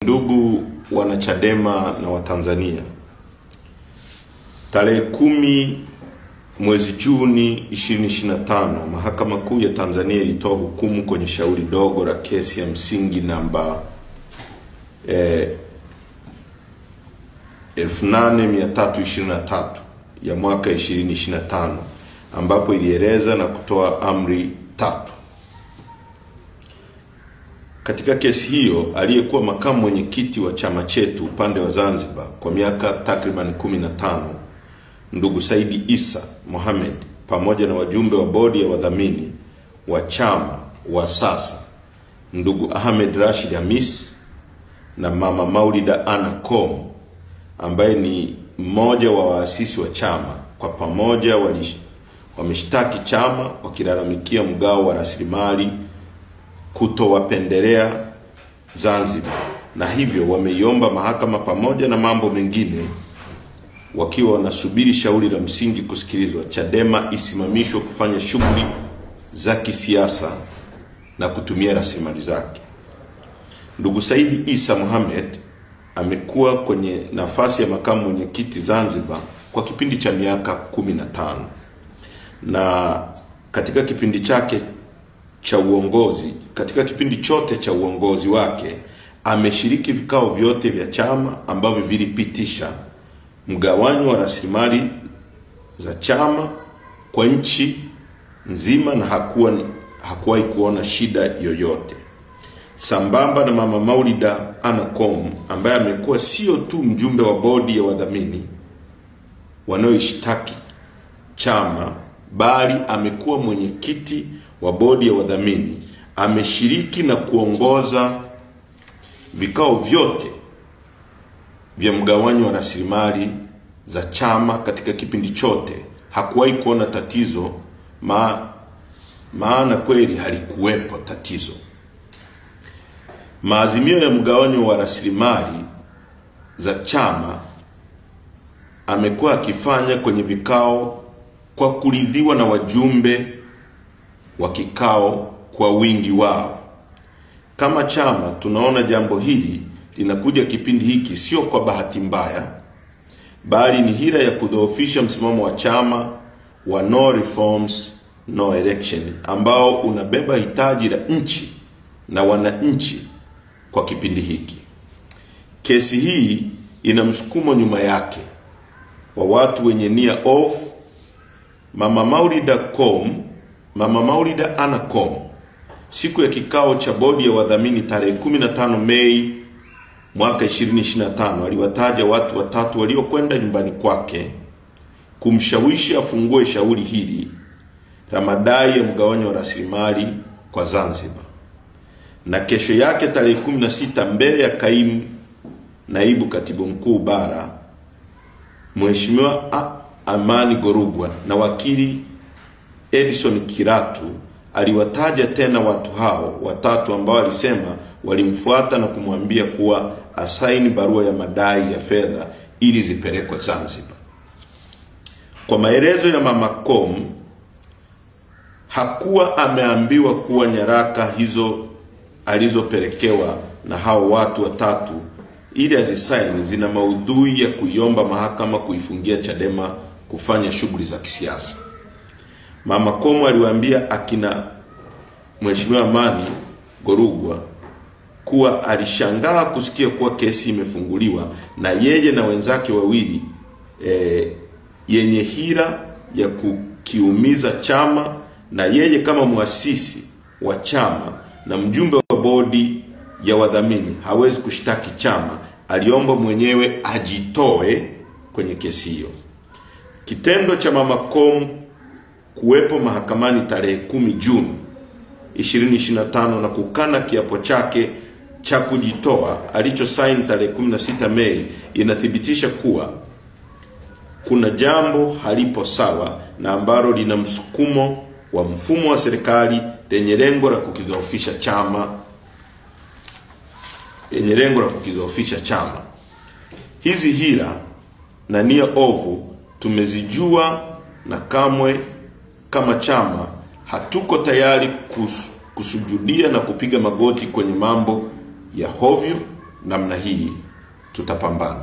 Ndugu wanachadema na Watanzania, tarehe 10 mwezi Juni 2025, Mahakama Kuu ya Tanzania ilitoa hukumu kwenye shauri dogo la kesi ya msingi namba 8323 ya mwaka 2025, ambapo ilieleza na kutoa amri tatu. Katika kesi hiyo, aliyekuwa makamu mwenyekiti wa chama chetu upande wa Zanzibar kwa miaka takriban 15, ndugu Saidi Isa Mohamed, pamoja na wajumbe wa bodi ya wadhamini wa chama wa sasa, ndugu Ahmed Rashid Hamis na mama Maulida Ana Kom, ambaye ni mmoja wa waasisi wa chama, kwa pamoja wameshtaki chama wakilalamikia mgao wa rasilimali kutowapendelea Zanzibar, na hivyo wameiomba mahakama pamoja na mambo mengine, wakiwa wanasubiri shauri la msingi kusikilizwa, Chadema isimamishwe kufanya shughuli za kisiasa na kutumia rasilimali zake. Ndugu Saidi Isa Mohamed amekuwa kwenye nafasi ya makamu mwenyekiti Zanzibar kwa kipindi cha miaka 15, na katika kipindi chote cha uongozi wake ameshiriki vikao vyote vya chama ambavyo vilipitisha mgawanyo wa rasilimali za chama kwa nchi nzima, na hakuwahi kuona shida yoyote. Sambamba na mama Maulida Ana Kom, ambaye amekuwa sio tu mjumbe wa bodi ya wadhamini wanaoishtaki chama, bali amekuwa mwenyekiti wa bodi ya wadhamini, ameshiriki na kuongoza vikao vyote vya mgawanyo wa rasilimali za chama katika kipindi chote. Hakuwahi kuona tatizo, maana kweli halikuwepo tatizo. Maazimio ya mgawanyo wa rasilimali za chama amekuwa akifanya kwenye vikao kwa kuridhiwa na wajumbe wa kikao kwa wingi wao. Kama chama tunaona jambo hili linakuja kipindi hiki sio kwa bahati mbaya, bali ni hila ya kudhoofisha msimamo wa chama wa no reforms no election, ambao unabeba hitaji la nchi na wananchi kwa kipindi hiki. Kesi hii ina msukumo nyuma yake wa watu wenye nia off. Mama Maulida Ana Kom, siku ya kikao cha bodi ya wadhamini tarehe 15 Mei mwaka 2025, aliwataja watu watatu waliokwenda nyumbani kwake kumshawishi afungue shauri hili la madai ya mgawanyo wa rasilimali kwa Zanzibar. Na kesho yake tarehe 16, mbele ya kaimu naibu katibu mkuu bara Mheshimiwa Amani Gorugwa na wakili Edison Kiratu, aliwataja tena watu hao watatu ambao alisema walimfuata na kumwambia kuwa asaini barua ya madai ya fedha ili zipelekwe Zanzibar. Kwa maelezo ya mama Kom, hakuwa ameambiwa kuwa nyaraka hizo alizopelekewa na hao watu watatu ili azisaini zina maudhui ya kuiomba mahakama kuifungia Chadema kufanya shughuli za kisiasa. Mama Kom aliwaambia akina Mheshimiwa Amani Gorugwa kuwa alishangaa kusikia kuwa kesi imefunguliwa na yeye na wenzake wawili yenye hila ya kukiumiza chama, na yeye kama muasisi wa chama na mjumbe wa bodi ya wadhamini hawezi kushtaki chama. Aliomba mwenyewe ajitoe kwenye kesi hiyo. Kitendo cha mama Kom kuwepo mahakamani tarehe 10 Juni 2025 na kukana kiapo chake cha kujitoa alichosaini tarehe 16 Mei inathibitisha kuwa kuna jambo halipo sawa na ambalo lina msukumo wa mfumo wa serikali lenye lengo la kukidhoofisha chama. Hizi hila na nia ovu tumezijua, na kamwe kama chama hatuko tayari kusujudia na kupiga magoti kwenye mambo ya hovyo namna hii tutapambana.